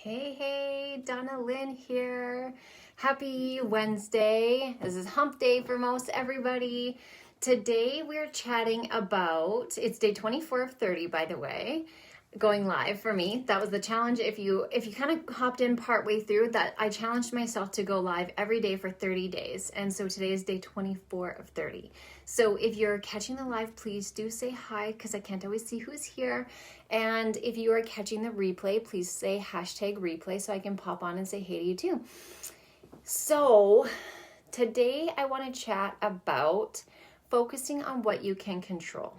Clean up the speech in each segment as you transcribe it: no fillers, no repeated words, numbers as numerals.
Hey, Donna Lynn here. Happy Wednesday. This is hump day for most everybody. Today we're chatting about, it's day 24 of 30, by the way, going live for me. That was the challenge. If you kind of hopped in partway through that, I challenged myself to go live every day for 30 days. And so today is day 24 of 30. So if you're catching the live, please do say hi because I can't always see who's here. And if you are catching the replay, please say hashtag replay so I can pop on and say hey to you too. So today I want to chat about focusing on what you can control.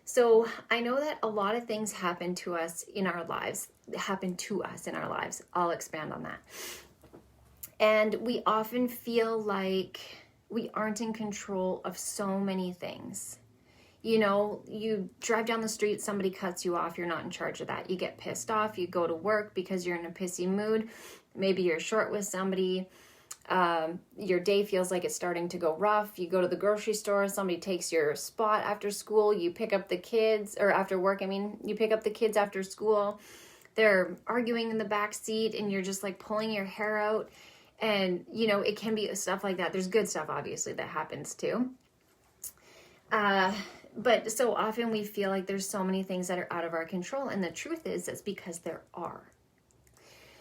So I know that a lot of things happen to us in our lives. I'll expand on that. And we often feel like we aren't in control of so many things. You know, you drive down the street, somebody cuts you off, you're not in charge of that. You get pissed off, you go to work because you're in a pissy mood. Maybe you're short with somebody. Your day feels like it's starting to go rough. You go to the grocery store, somebody takes your spot after school, you pick up the kids, or after work, you pick up the kids after school. They're arguing in the back seat and you're just like pulling your hair out. And, you know, it can be stuff like that. There's good stuff, obviously, that happens too. But so often we feel like there's so many things that are out of our control. And the truth is, it's because there are.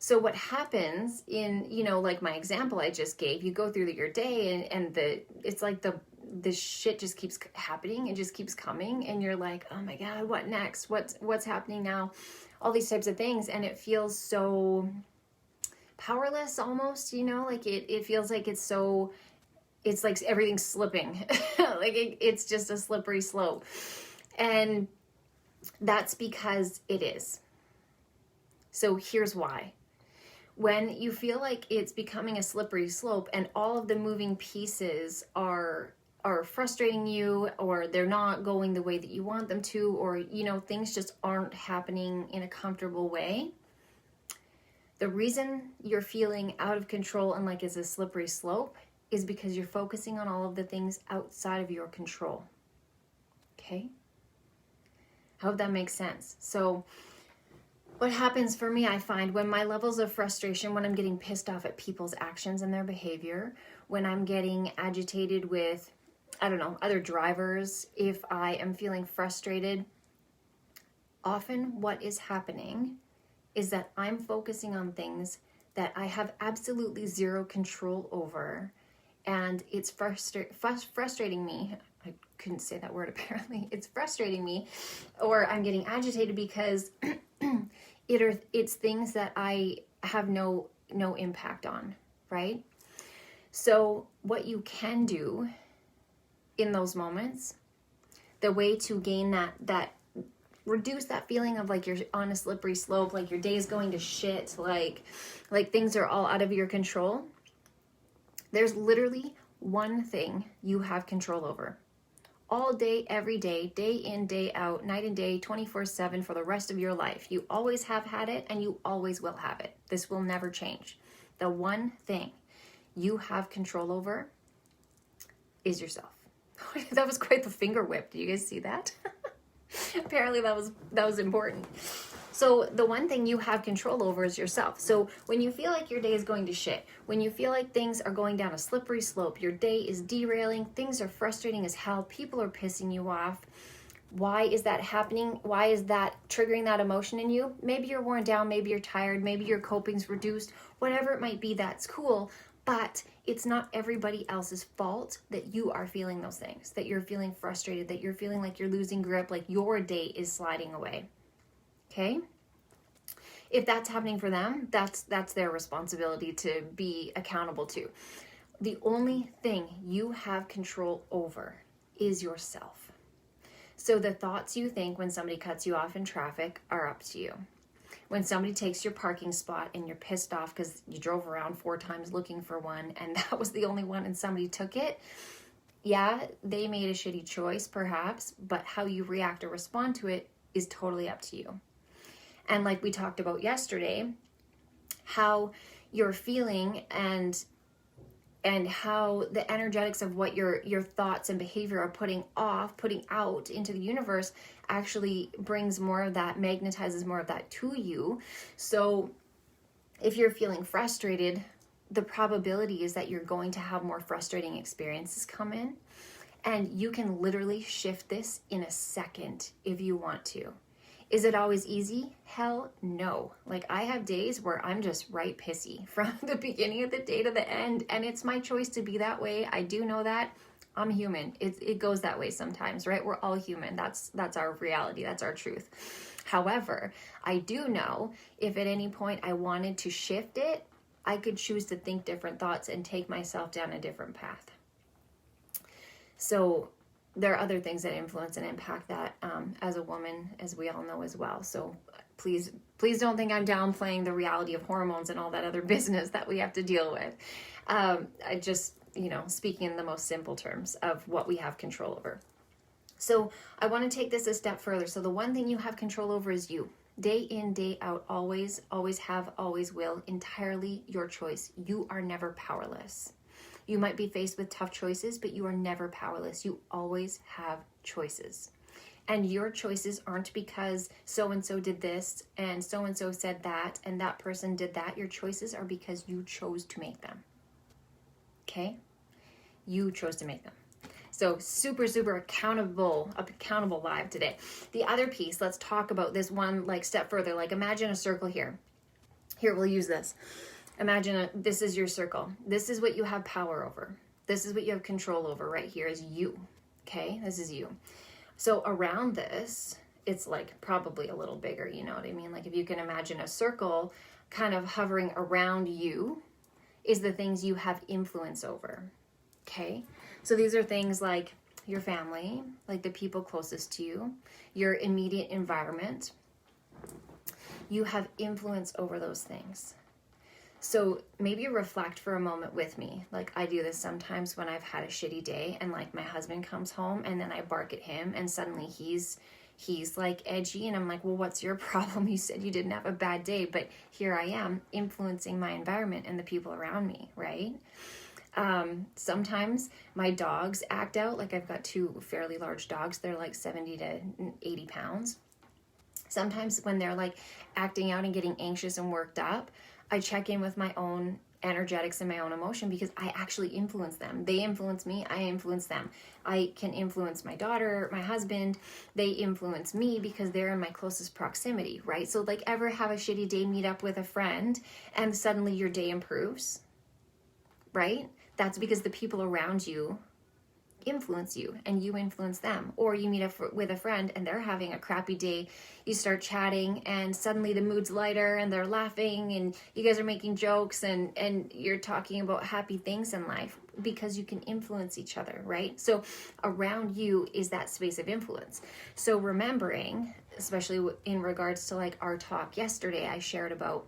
So what happens in, you know, like my example I just gave, you go through your day and it's like the shit just keeps happening and just keeps coming. And you're like, oh my God, what next? What's happening now? All these types of things. And it feels so powerless almost, you know, like it feels like it's like everything's slipping. Like it's just a slippery slope. And that's because it is. So here's why. When you feel like it's becoming a slippery slope and all of the moving pieces are frustrating you, or they're not going the way that you want them to, or, you know, things just aren't happening in a comfortable way, the reason you're feeling out of control and like it's a slippery slope is because you're focusing on all of the things outside of your control. Okay? I hope that makes sense. So what happens for me, I find when my levels of frustration, when I'm getting pissed off at people's actions and their behavior, when I'm getting agitated with, I don't know, other drivers, if I am feeling frustrated, often what is happening is that I'm focusing on things that I have absolutely zero control over, and it's frustrating me. I couldn't say that word apparently. It's frustrating me, or I'm getting agitated because it's things that I have no impact on, right? So what you can do in those moments, the way to gain that reduce that feeling of like you're on a slippery slope, like your day is going to shit, like things are all out of your control. There's literally one thing you have control over. All day, every day, day in, day out, night and day, 24/7 for the rest of your life. You always have had it and you always will have it. This will never change. The one thing you have control over is yourself. That was quite the finger whip. Did you guys see that? Apparently that was important. So the one thing you have control over is yourself. So when you feel like your day is going to shit, when you feel like things are going down a slippery slope, your day is derailing, things are frustrating as hell, people are pissing you off, why is that happening? Why is that triggering that emotion in you? Maybe you're worn down, maybe you're tired, maybe your coping's reduced, whatever it might be, that's cool. But it's not everybody else's fault that you are feeling those things, that you're feeling frustrated, that you're feeling like you're losing grip, like your day is sliding away. Okay? If that's happening for them, that's their responsibility to be accountable to. The only thing you have control over is yourself. So the thoughts you think when somebody cuts you off in traffic are up to you. When somebody takes your parking spot and you're pissed off because you drove around 4 times looking for one and that was the only one and somebody took it, yeah, they made a shitty choice perhaps, but how you react or respond to it is totally up to you. And like we talked about yesterday, how you're feeling and and how the energetics of what your thoughts and behavior are putting out into the universe actually brings more of that, magnetizes more of that to you. So if you're feeling frustrated, the probability is that you're going to have more frustrating experiences come in, and you can literally shift this in a second if you want to. Is it always easy? Hell no. Like, I have days where I'm just right pissy from the beginning of the day to the end, and it's my choice to be that way. I do know that. I'm human. It goes that way sometimes, right? We're all human. That's our reality. That's our truth. However, I do know if at any point I wanted to shift it, I could choose to think different thoughts and take myself down a different path. So there are other things that influence and impact that as a woman, as we all know as well. So please don't think I'm downplaying the reality of hormones and all that other business that we have to deal with. I just, speaking in the most simple terms of what we have control over. So I want to take this a step further. So the one thing you have control over is you. Day in, day out, always have, always will, entirely your choice. You are never powerless. You might be faced with tough choices, but you are never powerless. You always have choices. And your choices aren't because so-and-so did this and so-and-so said that and that person did that. Your choices are because you chose to make them. Okay? You chose to make them. So super, super accountable live today. The other piece, let's talk about this one step further. Like, imagine a circle here. Here, we'll use this. Imagine this is your circle. This is what you have power over. This is what you have control over right here is you. Okay? This is you. So around this, it's probably a little bigger, you know what I mean? Like, if you can imagine a circle kind of hovering around you is the things you have influence over. Okay? So these are things like your family, like the people closest to you, your immediate environment. You have influence over those things. So maybe reflect for a moment with me. Like, I do this sometimes when I've had a shitty day and my husband comes home and then I bark at him and suddenly he's edgy and I'm like, well, what's your problem? You said you didn't have a bad day, but here I am influencing my environment and the people around me, right? Sometimes my dogs act out. Like, I've got two fairly large dogs. They're 70 to 80 pounds. Sometimes when they're acting out and getting anxious and worked up, I check in with my own energetics and my own emotion because I actually influence them. They influence me. I influence them. I can influence my daughter, my husband. They influence me because they're in my closest proximity, right? So ever have a shitty day, meet up with a friend and suddenly your day improves, right? That's because the people around you influence you and you influence them. Or you meet up with a friend and they're having a crappy day. You start chatting and suddenly the mood's lighter and they're laughing and you guys are making jokes and you're talking about happy things in life because you can influence each other, right? So around you is that space of influence. So remembering, especially in regards to our talk yesterday, I shared about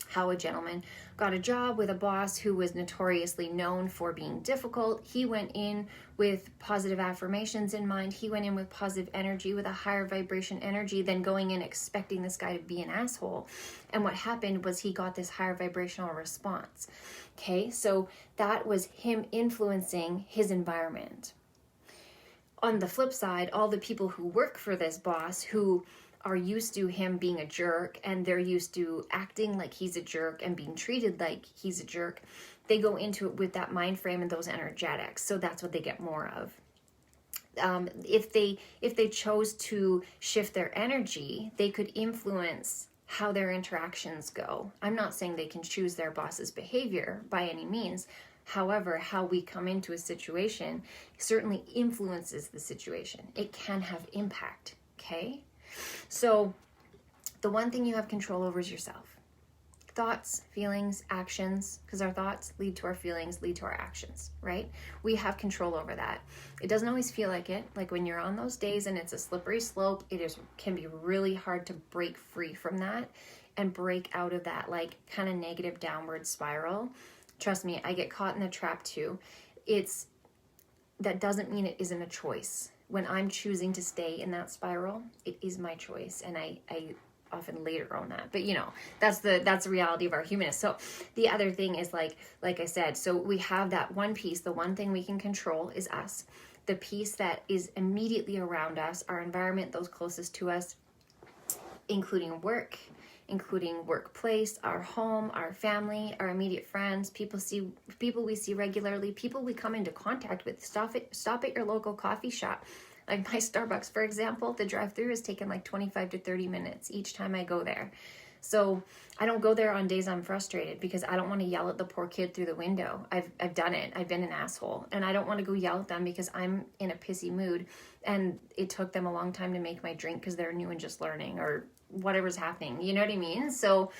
how a gentleman got a job with a boss who was notoriously known for being difficult. He went in with positive affirmations in mind. He went in with positive energy, with a higher vibration energy than going in expecting this guy to be an asshole. And what happened was he got this higher vibrational response. Okay, so that was him influencing his environment. On the flip side, all the people who work for this boss who are used to him being a jerk and they're used to acting like he's a jerk and being treated like he's a jerk, they go into it with that mind frame and those energetics. So that's what they get more of. If they chose to shift their energy, they could influence how their interactions go. I'm not saying they can choose their boss's behavior by any means. However, how we come into a situation certainly influences the situation. It can have impact, okay? So the one thing you have control over is yourself. Thoughts, feelings, actions, because our thoughts lead to our feelings, lead to our actions, right? We have control over that. It doesn't always feel like it. Like when you're on those days and it's a slippery slope, can be really hard to break free from that and break out of that kind of negative downward spiral. Trust me, I get caught in the trap too. That doesn't mean it isn't a choice. When I'm choosing to stay in that spiral, it is my choice. And I often later on that, but that's the reality of our humanness. So the other thing is like I said, so we have that one piece. The one thing we can control is us. The piece that is immediately around us, our environment, those closest to us, including work, including workplace, our home, our family, our immediate friends, people we see regularly, people we come into contact with. Stop at your local coffee shop. Like my Starbucks, for example, the drive-through has taken like 25 to 30 minutes each time I go there. So I don't go there on days I'm frustrated because I don't want to yell at the poor kid through the window. I've done it. I've been an asshole. And I don't want to go yell at them because I'm in a pissy mood and it took them a long time to make my drink because they're new and just learning or whatever's happening. You know what I mean? So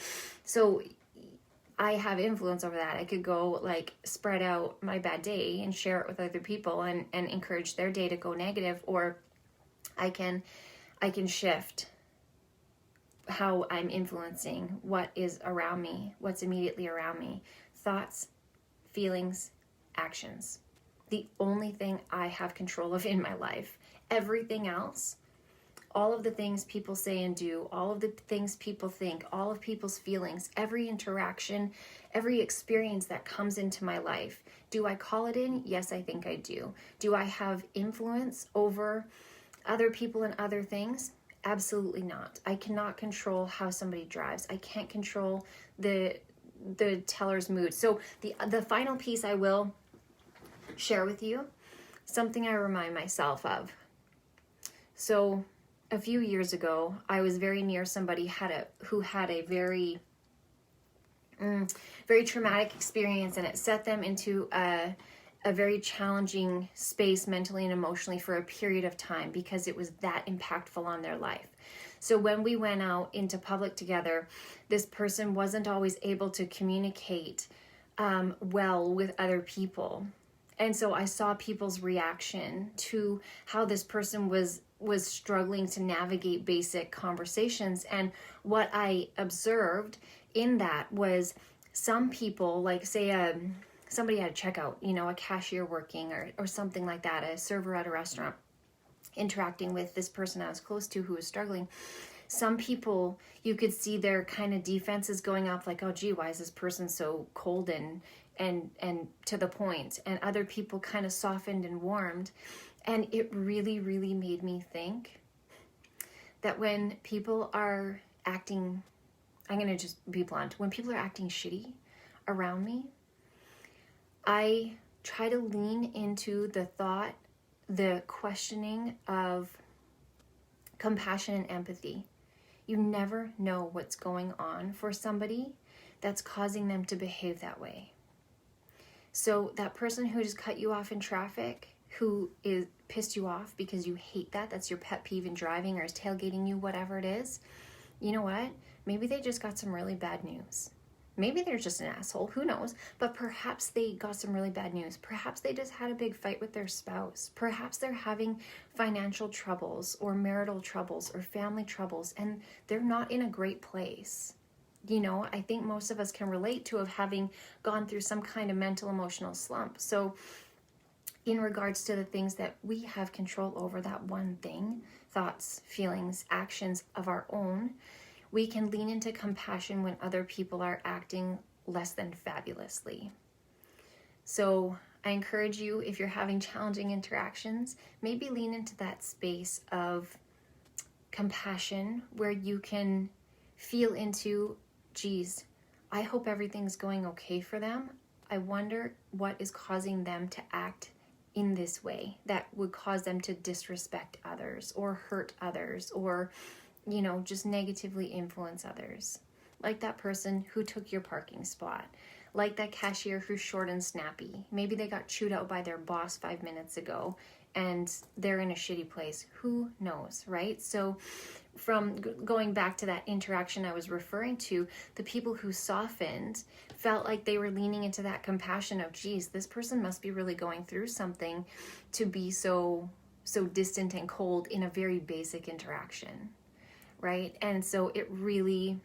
I have influence over that. I could go like spread out my bad day and share it with other people and encourage their day to go negative, or I can shift how I'm influencing what is around me, what's immediately around me. Thoughts, feelings, actions. The only thing I have control of in my life. Everything else, all of the things people say and do, all of the things people think, all of people's feelings, every interaction, every experience that comes into my life. Do I call it in? Yes, I think I do. Do I have influence over other people and other things? Absolutely not. I cannot control how somebody drives. I can't control the teller's mood. So the final piece I will share with you, something I remind myself of. So a few years ago, I was very near somebody who had a very, very traumatic experience, and it set them into a very challenging space mentally and emotionally for a period of time because it was that impactful on their life. So when we went out into public together, this person wasn't always able to communicate well with other people. And so I saw people's reaction to how this person was struggling to navigate basic conversations. And what I observed in that was some people, like say somebody at a checkout, a cashier working or something like that, a server at a restaurant, interacting with this person I was close to who was struggling. Some people, you could see their kind of defenses going up, like, oh gee, why is this person so cold and to the point? And other people kind of softened and warmed. And it really, really made me think that when people are acting, I'm going to just be blunt, when people are acting shitty around me, I try to lean into the thought, the questioning of compassion and empathy. You never know what's going on for somebody that's causing them to behave that way. So that person who just cut you off in traffic, who is pissed you off because you hate that's your pet peeve in driving, or is tailgating you, whatever it is, you know what? Maybe they just got some really bad news. Maybe they're just an asshole, who knows? But perhaps they got some really bad news. Perhaps they just had a big fight with their spouse. Perhaps they're having financial troubles or marital troubles or family troubles, and they're not in a great place. I think most of us can relate to having gone through some kind of mental, emotional slump. So in regards to the things that we have control over, that one thing, thoughts, feelings, actions of our own, we can lean into compassion when other people are acting less than fabulously. So I encourage you, if you're having challenging interactions, maybe lean into that space of compassion where you can feel into, geez, I hope everything's going okay for them. I wonder what is causing them to act in this way that would cause them to disrespect others or hurt others or just negatively influence others. Like that person who took your parking spot. Like that cashier who's short and snappy. Maybe they got chewed out by their boss 5 minutes ago and they're in a shitty place. Who knows, right? So from going back to that interaction I was referring to, the people who softened felt like they were leaning into that compassion of, geez, this person must be really going through something to be so distant and cold in a very basic interaction. Right? And so it really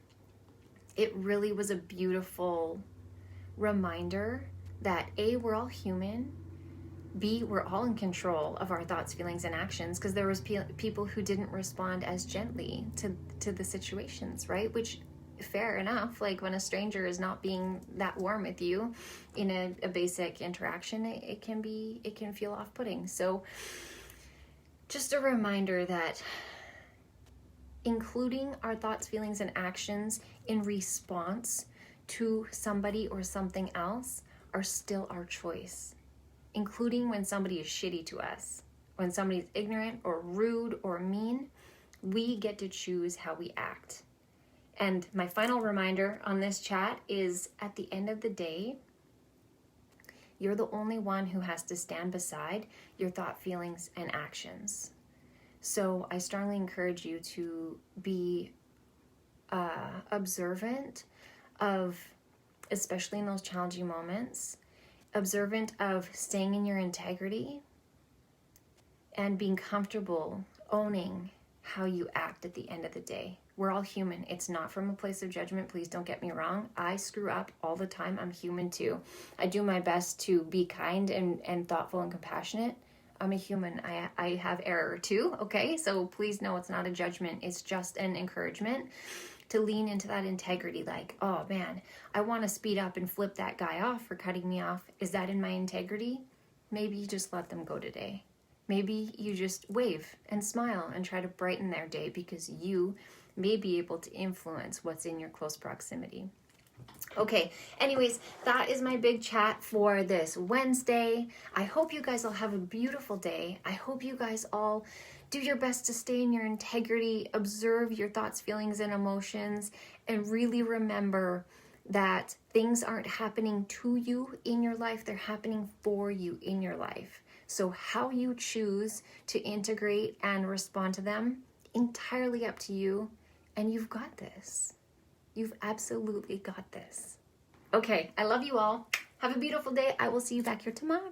was a beautiful reminder that we're all human. B, we're all in control of our thoughts, feelings, and actions, because there was people who didn't respond as gently to the situations, right? Which, fair enough. Like when a stranger is not being that warm with you in a basic interaction, it can feel off-putting. So just a reminder that including our thoughts, feelings, and actions in response to somebody or something else are still our choice, including when somebody is shitty to us, when somebody is ignorant or rude or mean. We get to choose how we act. And my final reminder on this chat is, at the end of the day, you're the only one who has to stand beside your thought, feelings, and actions. So I strongly encourage you to be observant of, especially in those challenging moments, observant of staying in your integrity and being comfortable owning how you act at the end of the day. We're all human. It's not from a place of judgment. Please don't get me wrong. I screw up all the time. I'm human too. I do my best to be kind and thoughtful and compassionate. I'm a human. I have error too, okay? So please know it's not a judgment. It's just an encouragement to lean into that integrity. Like, oh man, I want to speed up and flip that guy off for cutting me off. Is that in my integrity? Maybe you just let them go today. Maybe you just wave and smile and try to brighten their day, because you may be able to influence what's in your close proximity. Okay, anyways, that is my big chat for this Wednesday. I hope you guys all have a beautiful day. I hope you guys all do your best to stay in your integrity, observe your thoughts, feelings, and emotions, and really remember that things aren't happening to you in your life, they're happening for you in your life. So how you choose to integrate and respond to them, entirely up to you, and you've got this. You've absolutely got this. Okay, I love you all. Have a beautiful day. I will see you back here tomorrow.